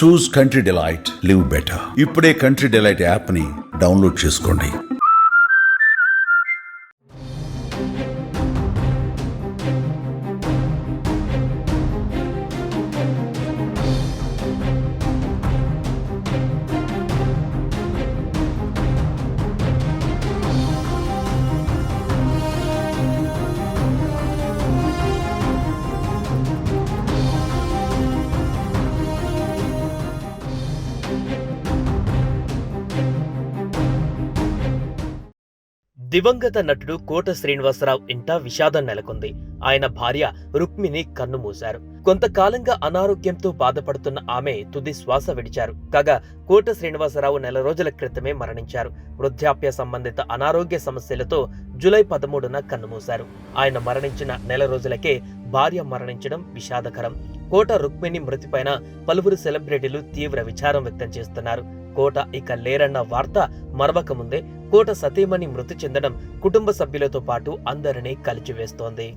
చూస్ country delight, live better. ఇప్పుడే country delight app ని download చేసుకోండి. దివంగత నటుడు కోట శ్రీనివాసరావు ఇంట విషాదం నెలకొంది. ఆయన భార్య రుక్మిణి కన్నుమూశారు. కొంతకాలంగా అనారోగ్యంతో బాధపడుతున్న ఆమె తుది శ్వాస విడిచారు. కాగా కోట శ్రీనివాసరావు నెల రోజుల క్రితమే మరణించారు. వృద్ధాప్య సంబంధిత అనారోగ్య సమస్యలతో జూలై 13న కన్నుమూశారు. ఆయన మరణించిన నెల రోజులకే భార్య మరణించడం విషాదకరం. కోట రుక్మిణి మృతిపైన పలువురు సెలబ్రిటీలు తీవ్ర విచారం వ్యక్తం చేస్తున్నారు. కోట ఇక లేరన్న వార్త మరవక ముందే కోట సతీమణి మృతి చెందడం కుటుంబ సభ్యులతో పాటు అందరినీ కలిచివేస్తోంది.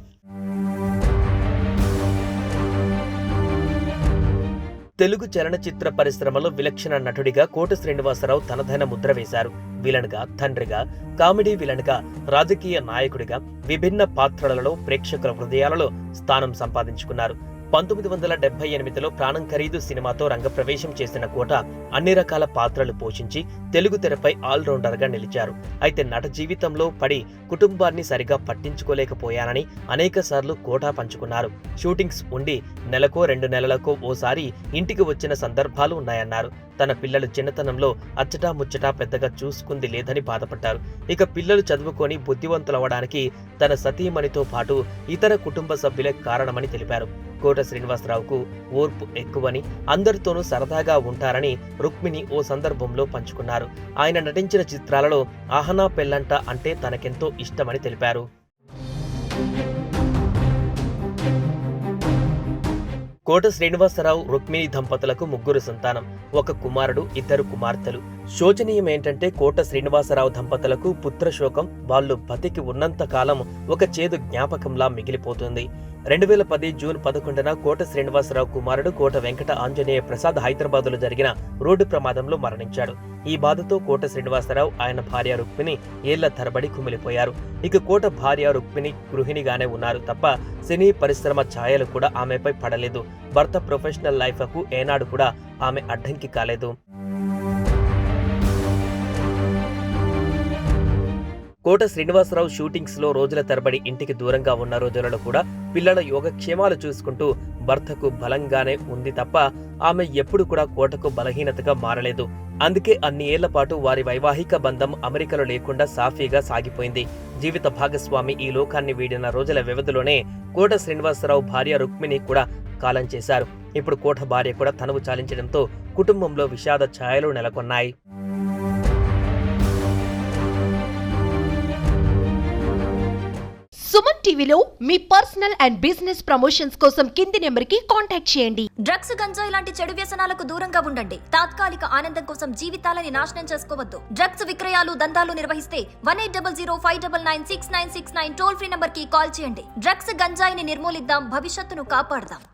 తెలుగు చలనచిత్ర పరిశ్రమలో విలక్షణ నటుడిగా కోట శ్రీనివాసరావు తనదైన ముద్ర వేశారు. విలన్ గా, తండ్రిగా, కామెడీ విలన్ గా, రాజకీయ నాయకుడిగా విభిన్న పాత్రలలో ప్రేక్షకుల హృదయాలలో స్థానం సంపాదించుకున్నారు. 1978లో ప్రాణం ఖరీదు సినిమాతో రంగప్రవేశం చేసిన కోట అన్ని రకాల పాత్రలు పోషించి తెలుగు తెరపై ఆల్రౌండర్ గా నిలిచారు. అయితే నట జీవితంలో పడి కుటుంబాన్ని సరిగా పట్టించుకోలేకపోయానని అనేకసార్లు కోట పంచుకున్నారు. షూటింగ్స్ ఉండి నెలకో 2 నెలలకో ఓసారి ఇంటికి వచ్చిన సందర్భాలు ఉన్నాయన్నారు. తన పిల్లలు చిన్నతనంలో అచ్చటా ముచ్చటా పెద్దగా చూసుకుంది లేదని బాధపడ్డారు. ఇక పిల్లలు చదువుకొని బుద్ధివంతులవడానికి తన సతీమణితో పాటు ఇతర కుటుంబ సభ్యులే కారణమని తెలిపారు. కోట శ్రీనివాసరావుకు ఓర్పు ఎక్కువని, అందరితోనూ సరదాగా ఉంటారని రుక్మిణి ఓ సందర్భంలో పంచుకున్నారు. ఆయన నటించిన చిత్రాలలో ఆహనా పెళ్ళంట అంటే తనకెంతో ఇష్టమని తెలిపారు. కోట శ్రీనివాసరావు రుక్మిణి దంపతులకు 3 సంతానం, 1 కుమారుడు, 2 కుమార్తెలు. శోచనీయమేంటంటే కోట శ్రీనివాసరావు దంపతులకు పుత్రశోకం వాళ్ళు బతికి ఉన్నంత కాలం ఒక చేదు జ్ఞాపకంలా మిగిలిపోతుంది. 2010 జూన్ 11న కోట శ్రీనివాసరావు కుమారుడు కోట వెంకట ఆంజనేయ ప్రసాద్ హైదరాబాద్లో జరిగిన రోడ్డు ప్రమాదంలో మరణించాడు. ఈ బాధతో కోట శ్రీనివాసరావు, ఆయన భార్య రుక్మిణి ఏళ్ల తరబడి కుమిలిపోయారు. ఇక కోట భార్య రుక్మిణి గృహిణిగానే ఉన్నారు తప్ప సినీ పరిశ్రమ ఛాయలు కూడా ఆమెపై పడలేదు. భర్త ప్రొఫెషనల్ లైఫ్కు ఏనాడు కూడా ఆమె అడ్డంకి కాలేదు. కోట శ్రీనివాసరావు షూటింగ్స్ లో రోజుల తరబడి ఇంటికి దూరంగా ఉన్న రోజులలో కూడా పిల్లల యోగక్షేమాలు చూసుకుంటూ భర్తకు బలంగానే ఉంది తప్ప ఆమె ఎప్పుడు కూడా కోటకు బలహీనతగా మారలేదు. అందుకే అన్ని ఏళ్ల పాటు వారి వైవాహిక బంధం అమెరికాలో లేకుండా సాఫీగా సాగిపోయింది. జీవిత భాగస్వామి ఈ లోకాన్ని వీడిన రోజుల వ్యవధిలోనే కోట శ్రీనివాసరావు భార్య రుక్మిణి కూడా కాలం చేశారు. ఇప్పుడు కోట భార్య కూడా తనువు చాలించడంతో కుటుంబంలో విషాద ఛాయలు నెలకొన్నాయి. సుమన్ టీవీలో మీ పర్సనల్ అండ్ బిజినెస్ ప్రమోషన్స్ కోసం కింది నెంబర్కి కాంటాక్ట్ చేయండి. డ్రగ్స్, గంజాయి లాంటి చెడు వ్యసనాలకు దూరంగా ఉండండి. తాత్కాలిక ఆనందం కోసం జీవితాలని నాశనం చేసుకోవద్దు. డ్రగ్స్ విక్రయాలు, దందాలు నిర్వహిస్తే 1800599699 టోల్ ఫ్రీ నంబర్ కి కాల్ చేయండి. డ్రగ్స్, గంజాయిని నిర్మూలిద్దాం, భవిష్యత్తును కాపాడదాం.